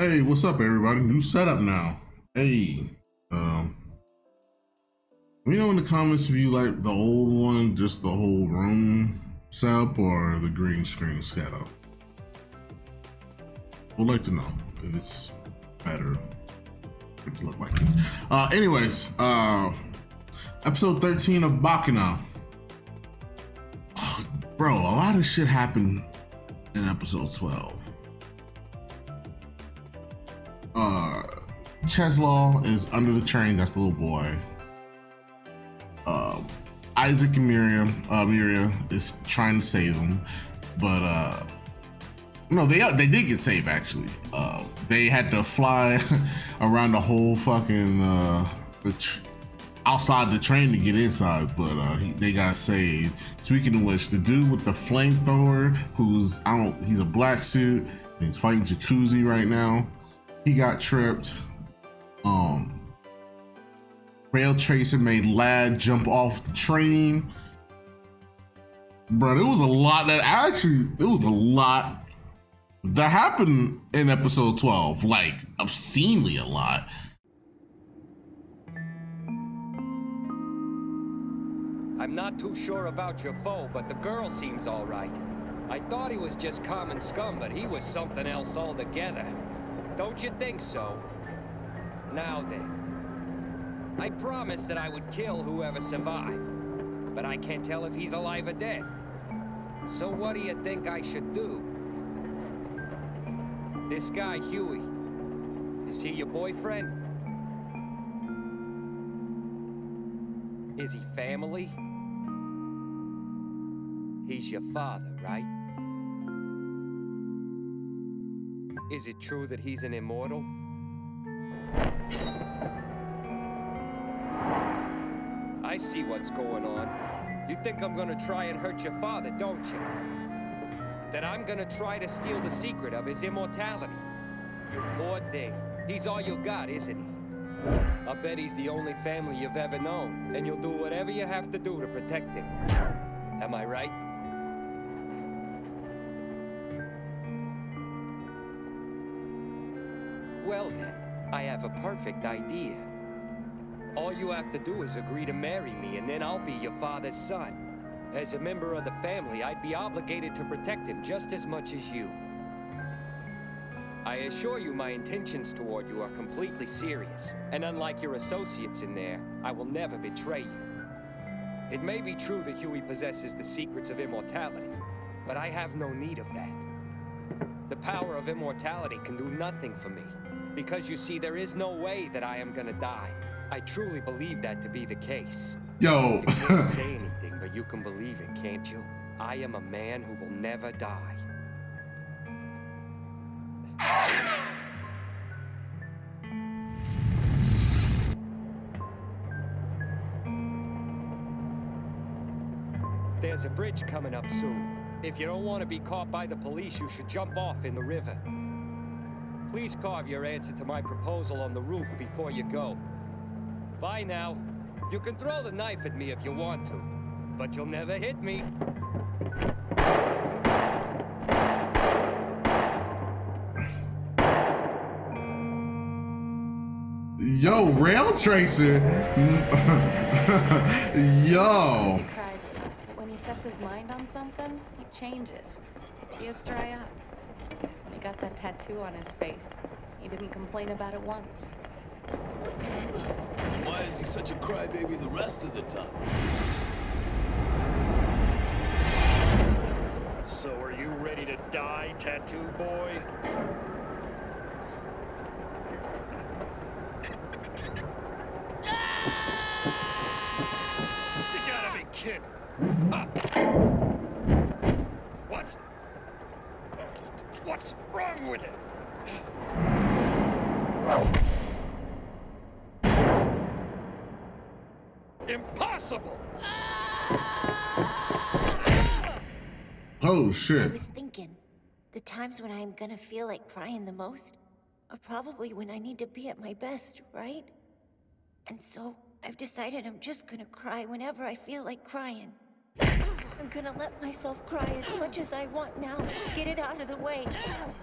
Hey, what's up, everybody? New setup now. Hey, um, let me know in the comments if you like the old one, just the whole room setup, or the green screen setup. Would like to know if it's better. It look like this. Anyways, episode 13 of Baccano. Oh, bro, a lot of shit happened in episode 12. Cheslaw is under the train. That's the little boy. Isaac and Miriam is trying to save him, but no, they did get saved actually. They had to fly around the whole fucking outside the train to get inside, but they got saved. Speaking of which, the dude with the flamethrower, he's a black suit, and he's fighting Jacuzzi right now. He got tripped. Rail Tracer made Lad jump off the train. Bro, it was a lot that happened in episode 12, like obscenely a lot. I'm not too sure about your foe, but the girl seems all right. I thought he was just common scum, but he was something else altogether. Don't you think so? Now then, I promised that I would kill whoever survived, but I can't tell if he's alive or dead. So what do you think I should do? This guy, Huey, is he your boyfriend? Is he family? He's your father, right? Is it true that he's an immortal? I see what's going on. You think I'm gonna try and hurt your father, don't you? That I'm gonna try to steal the secret of his immortality. You poor thing. He's all you've got, isn't he? I bet he's the only family you've ever known, and you'll do whatever you have to do to protect him. Am I right? Well then, I have a perfect idea. All you have to do is agree to marry me, and then I'll be your father's son. As a member of the family, I'd be obligated to protect him just as much as you. I assure you my intentions toward you are completely serious, and unlike your associates in there, I will never betray you. It may be true that Huey possesses the secrets of immortality, but I have no need of that. The power of immortality can do nothing for me, because you see, there is no way that I am gonna die. I truly believe that to be the case. Yo. You can't say anything, but you can believe it, can't you? I am a man who will never die. There's a bridge coming up soon. If you don't want to be caught by the police, you should jump off in the river. Please carve your answer to my proposal on the roof before you go. Bye now. You can throw the knife at me if you want to, but you'll never hit me. Yo, Rail Tracer. Yo. He cries a lot, but when he sets his mind on something, he changes. The tears dry up. When he got that tattoo on his face, he didn't complain about it once. Why is he such a crybaby the rest of the time? So are you ready to die, tattoo boy? You gotta be kidding. What? What's wrong with it? Impossible! Oh I shit. was thinking, the times when I'm gonna feel like crying the most are probably when I need to be at my best, right? And so, I've decided I'm just gonna cry whenever I feel like crying. I'm gonna let myself cry as much as I want now to get it out of the way.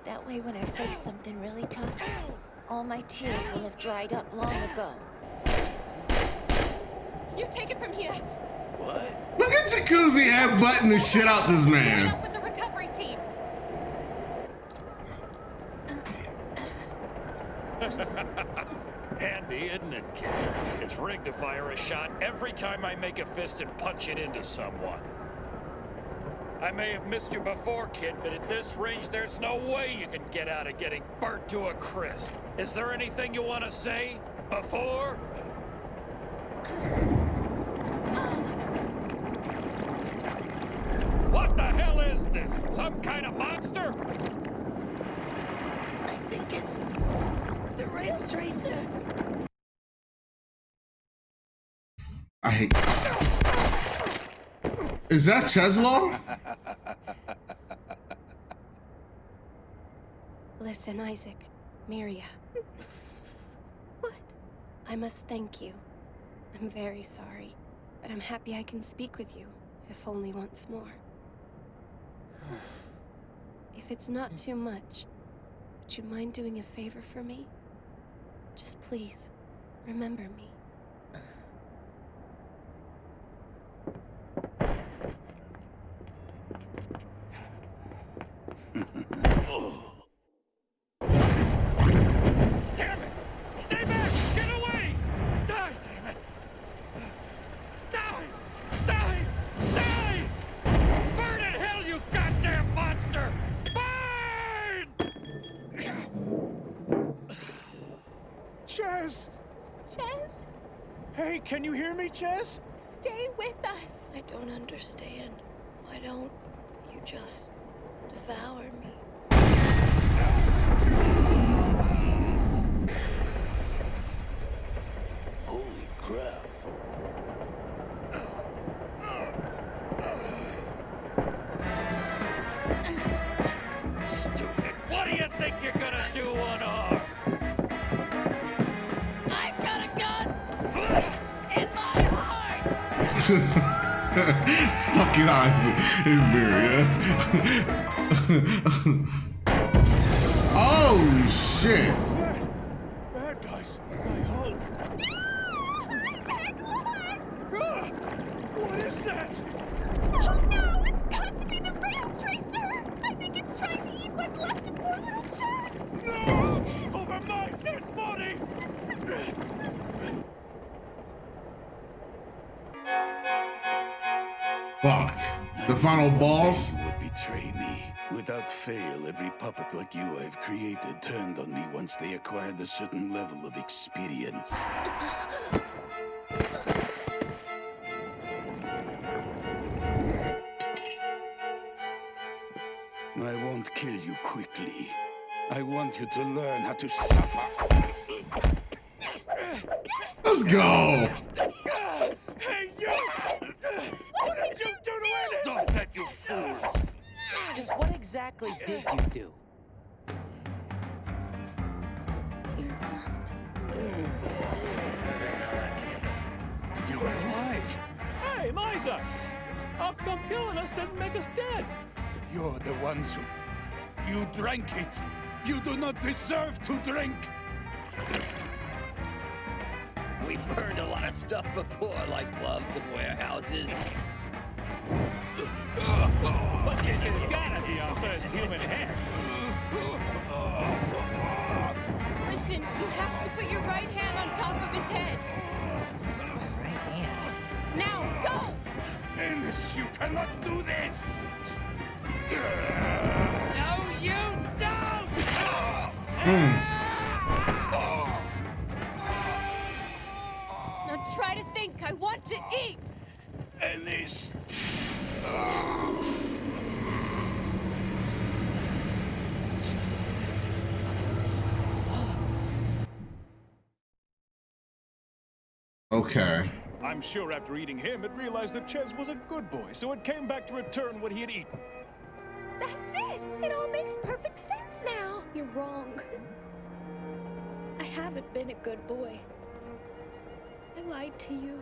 That way when I face something really tough, all my tears will have dried up long ago. You take it from here. What? Look at Jacuzzi headbutting the shit out this Join man. up with the recovery team. Handy, isn't it, kid? It's rigged to fire a shot every time I make a fist and punch it into someone. I may have missed you before, kid, but at this range, there's no way you can get out of getting burnt to a crisp. Is there anything you want to say before? What the hell is this? Some kind of monster? I think it's the rail tracer. I hate. Is that Cheslaw? Listen, Isaac, Miria. What? I must thank you. I'm very sorry, but I'm happy I can speak with you, if only once more. If it's not too much, would you mind doing a favor for me? Just please, remember me. Damn it! Stay back! Get away! Die, damn it! Die! Die! Die! Burn in hell, you goddamn monster! Burn! Ches! Ches, Hey, can you hear me, Ches? stay with us. I don't understand. Why don't you just devour me? Holy crap. Stupid! What do you think you're gonna do unarmed? I've got a gun in my heart. Fucking Isaac and Miria. Holy shit. What's that? Bad guys. I hope. Isaac, look! Ah! What is that? Oh no, it's got to be the rail tracer. I think it's trying to eat what's left of poor little Chess. No! Over my dead body! Fuck. The final boss? You would betray me. Without fail, every puppet like you I've created turned on me once they acquired a certain level of experience. I won't kill you quickly. I want you to learn how to suffer. Let's go. Hey, you! What did you do to Ennis? Stop that, you fool! Just what exactly did you do? You're alive! Hey, Misa! How come killing us didn't make us dead? You're the ones who... You drank it! You do not deserve to drink! We've burned a lot of stuff before, like gloves and warehouses. But you gotta be our first human hair. Listen, you have to put your right hand on top of his head. Now, go! Ennis, you cannot do this! No, you don't! Now try to think. I want to eat. Ennis! Okay. I'm sure after eating him, it realized that Ches was a good boy, so it came back to return what he had eaten. That's it! It all makes perfect sense now! You're wrong. I haven't been a good boy. I lied to you.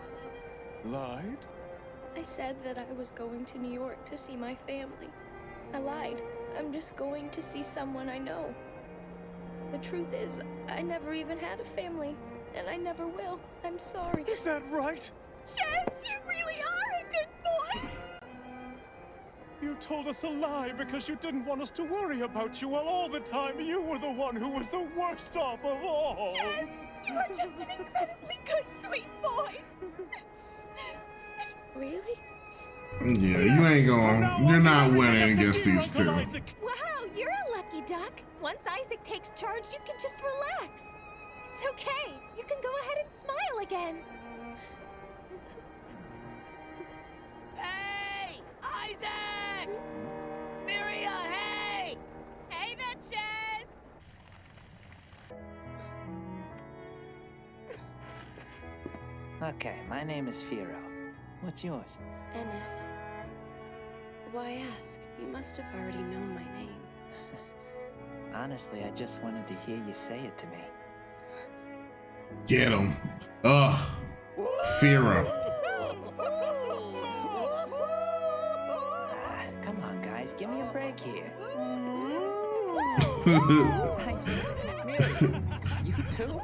Lied? I said that I was going to New York to see my family. I lied. I'm just going to see someone I know. The truth is, I never even had a family, and I never will. I'm sorry. Is that right? Chess, you really are a good boy! You told us a lie because you didn't want us to worry about you, while all the time you were the one who was the worst off of all. Chess, you are just an incredibly good, sweet boy! Really? Yeah, you ain't going. You're not winning against these two. Wow, you're a lucky duck. Once Isaac takes charge, you can just relax. It's okay. You can go ahead and smile again. Hey! Isaac! Miria, hey! Hey there, Chess! Okay, my name is Firo. What's yours? Ennis. Why ask? You must have already known my name. Honestly, I just wanted to hear you say it to me. Get him. Ugh. Fira. Come on, guys, give me a break here. Isaac, Mary, you too?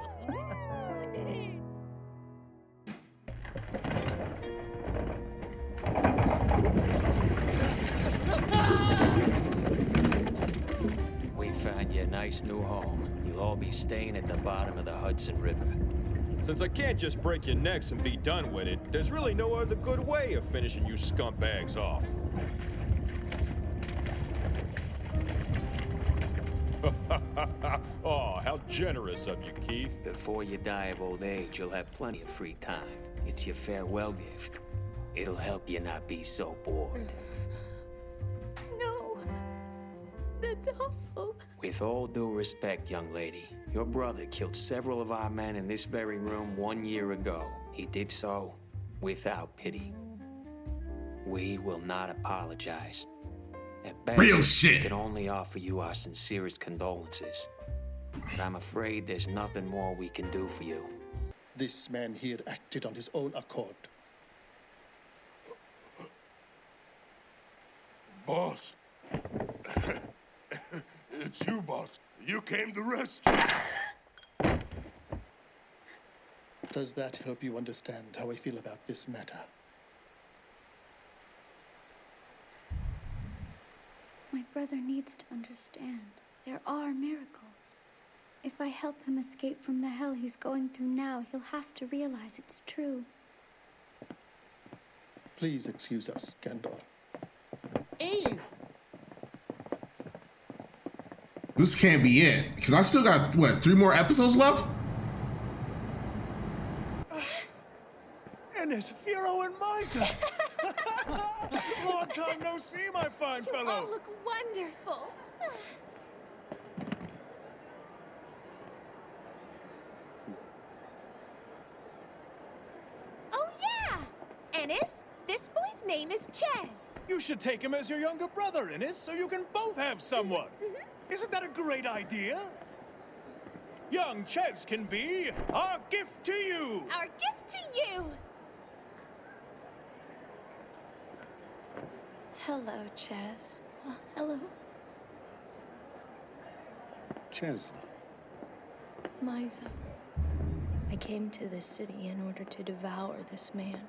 We found you a nice new home. You'll all be staying at the bottom of the Hudson River. Since I can't just break your necks and be done with it, there's really no other good way of finishing you scumbags off. Oh, how generous of you, Keith. Before you die of old age, you'll have plenty of free time. It's your farewell gift. It'll help you not be so bored. No. That's awful. With all due respect, young lady, your brother killed several of our men in this very room 1 year ago. He did so without pity. We will not apologize. At best, Real shit. we can only offer you our sincerest condolences. But I'm afraid there's nothing more we can do for you. This man here acted on his own accord. Boss. It's you, boss. You came to rescue. Does that help you understand how I feel about this matter? My brother needs to understand. There are miracles. If I help him escape from the hell he's going through now, he'll have to realize it's true. Please excuse us, Gandor. This can't be it. Because I still got, what, 3 more episodes left? Ennis, Firo, and Misa! Long time no see, my fine You fellow! all look wonderful. Oh, yeah! Ennis, this boy's name is Chess. You should take him as your younger brother, Ennis, so you can both have someone. Isn't that a great idea? Young Ches can be our gift to you! Our gift to you! Hello, Chaz. Oh, hello. Chesla. Misa. I came to this city in order to devour this man.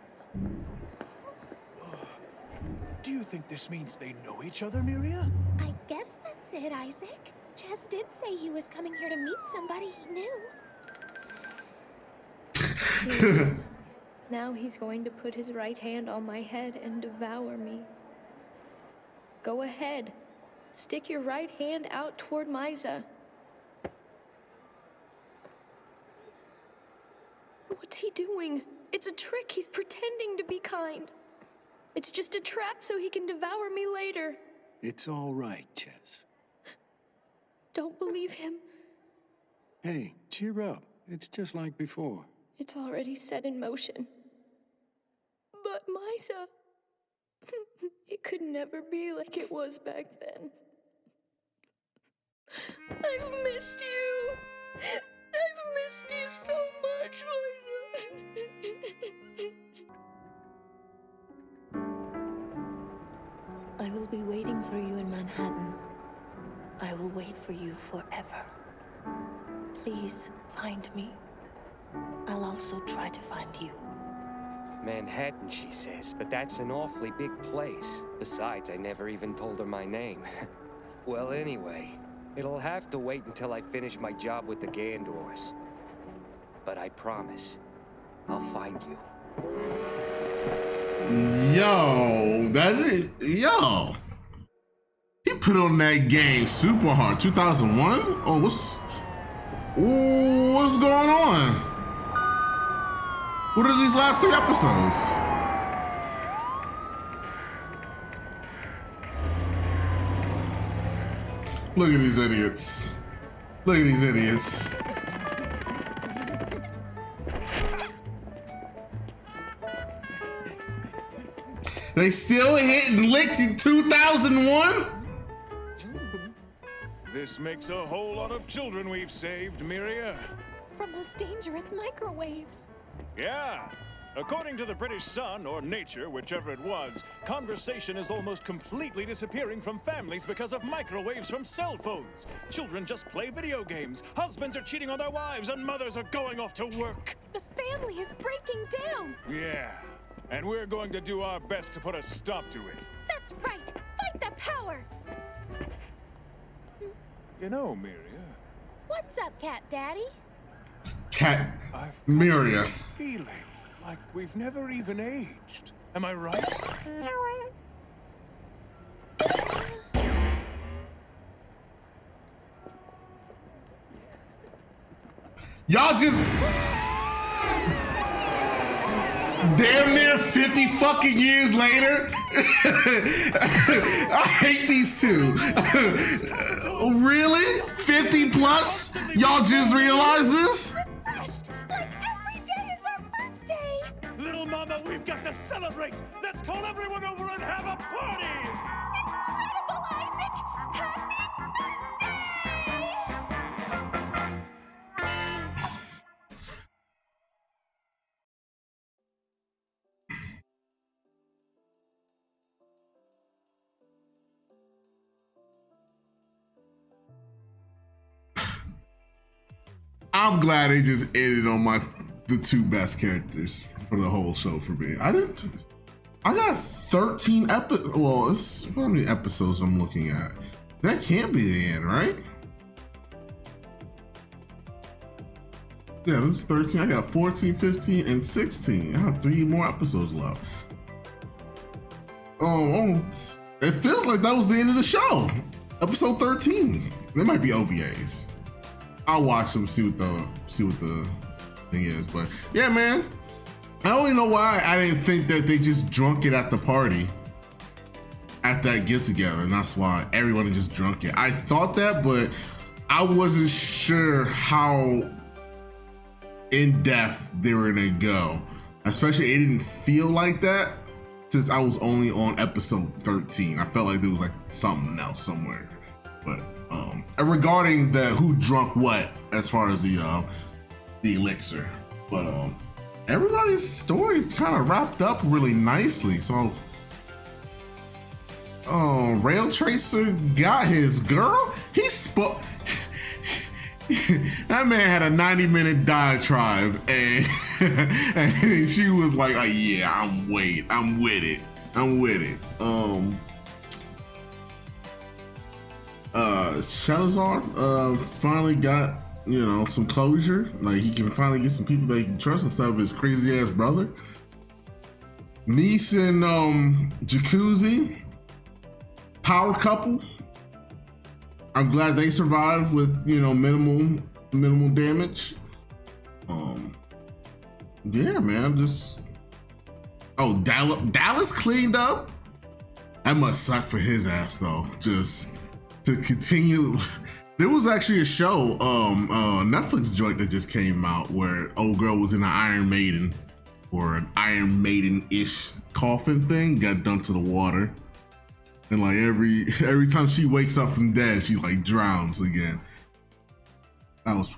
Do you think this means they know each other, Miria? I guess that's it, Isaac. Chess did say he was coming here to meet somebody he knew. Yes. Now he's going to put his right hand on my head and devour me. Go ahead. Stick your right hand out toward Misa. What's he doing? It's a trick. He's pretending to be kind. It's just a trap so he can devour me later. It's all right, Ches. Don't believe him. Hey, cheer up. It's just like before. It's already set in motion. But Misa, it could never be like it was back then. I've missed you. I've missed you so much, Misa. be waiting for you in Manhattan. I will wait for you forever. Please find me. I'll also try to find you. Manhattan, she says, but that's an awfully big place. Besides, I never even told her my name. Well, anyway, it'll have to wait until I finish my job with the Gandors. But I promise, I'll find you. Yo, he put on that game super hard. 2001? Oh, what's going on? What are these last 3 episodes? Look at these idiots. Look at these idiots. They still hitting licks in 2001? This makes a whole lot of children we've saved, Miria. From those dangerous microwaves. Yeah. According to the British Sun, or Nature, whichever it was, conversation is almost completely disappearing from families because of microwaves from cell phones. Children just play video games. Husbands are cheating on their wives, and mothers are going off to work. The family is breaking down. Yeah. And we're going to do our best to put a stop to it. That's right. Fight the power. You know, Miria. What's up, Cat Daddy? Cat I've Miria. this feeling like we've never even aged. Am I right? Y'all just damn near 50 fucking years later. I hate these two. Really? 50 plus? Y'all just realized this? Like every day is our birthday. Little Mama, we've got to celebrate. Let's call everyone over and have a party. Incredible, Isaac. Happy I'm glad they just ended on the 2 best characters for the whole show for me. I got 13 episodes. Well, it's how many episodes I'm looking at. That can't be the end, right? Yeah, this is 13. I got 14, 15, and 16. I have 3 more episodes left. Oh, it feels like that was the end of the show. Episode 13. There might be OVAs. I'll watch them, see what the thing is. But yeah, man, I don't even know why I didn't think that they just drunk it at the party at that get together, and that's why everyone just drunk it. I thought that, but I wasn't sure how in depth they were gonna go. Especially, it didn't feel like that since I was only on episode 13. I felt like there was like something else somewhere, but. And regarding the who drunk what as far as the elixir, but everybody's story kind of wrapped up really nicely. So Rail Tracer got his girl. He spoke. That man had a 90-minute diatribe, and she was like, oh, "Yeah, I'm with it. Shelazar finally got, some closure. Like, he can finally get some people that he can trust instead of his crazy ass brother. Niece and Jacuzzi, power couple. I'm glad they survived with minimal damage. Yeah, man, Dallas cleaned up. That must suck for his ass though. Just to continue. There was actually a show, Netflix joint that just came out where old girl was in an Iron Maiden or an Iron Maiden-ish coffin thing, got dumped to the water. And like every time she wakes up from dead, she like drowns again. That was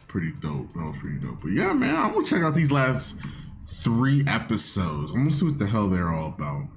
pretty dope. But yeah, man, I'm gonna check out these last 3 episodes. I'm gonna see what the hell they're all about.